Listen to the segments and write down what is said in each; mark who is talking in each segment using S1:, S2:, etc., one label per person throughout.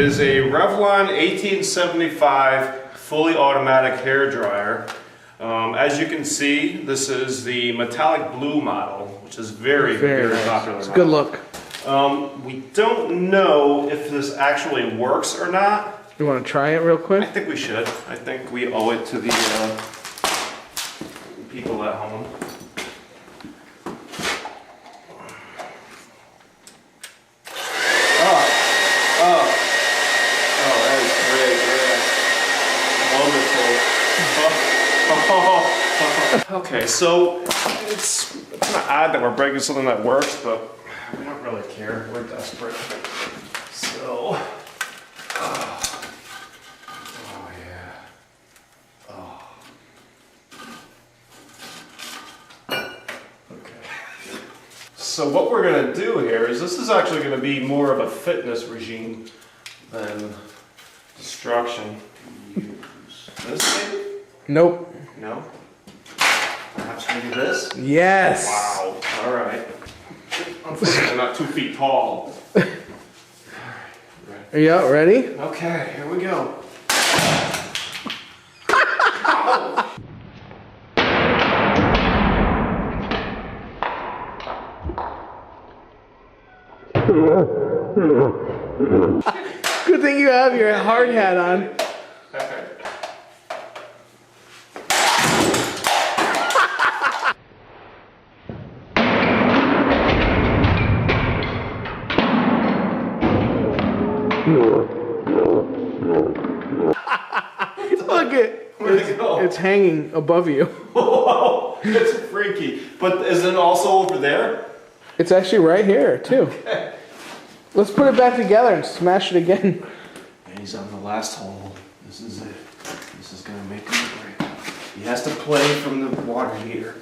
S1: is a Revlon 1875 fully automatic hair dryer. As you can see, this is the metallic blue model, which is very nice. Popular.
S2: It's a good look.
S1: We don't know if this actually works or not.
S2: You want to try it real quick?
S1: I think we should. I think we owe it to the people at home. That is great. Wonderful. Okay, so it's kind of odd that we're breaking something that works, but we don't really care. We're desperate. So, oh yeah. Oh. Okay. So what we're gonna do here is this is actually gonna be more of a fitness regime than destruction. Use this thing?
S2: Nope.
S1: No? Perhaps maybe this?
S2: Yes.
S1: Wow. All right. Unfortunately, I'm not 2 feet tall.
S2: Are you out? Ready?
S1: Okay, here we go.
S2: Good thing you have your hard hat on. Look it's hanging above you.
S1: Whoa, that's freaky. But is it also over there?
S2: It's actually right here too.
S1: Okay.
S2: Let's put it back together and smash it again.
S1: And he's on the last hole. This is it. This is gonna make him break. He has to play from the water heater.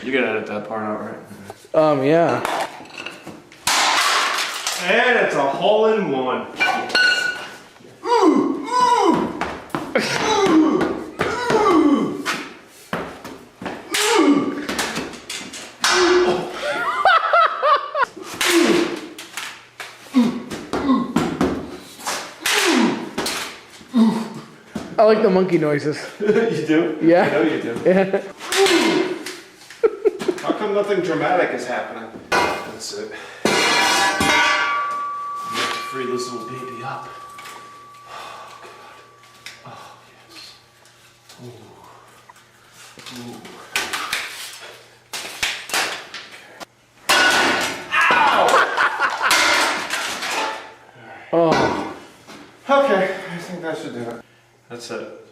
S1: You gotta edit that part out, right?
S2: Yeah.
S1: And it's a hole in one. Ooh, ooh, ooh,
S2: I like the monkey noises.
S1: You do?
S2: Yeah.
S1: I know you do.
S2: Yeah.
S1: How come nothing dramatic is happening? That's it. I have to free this little baby up. Oh, God. Oh, yes. Ooh. Ooh.
S2: Oh.
S1: Okay, I think that should do it. That's it.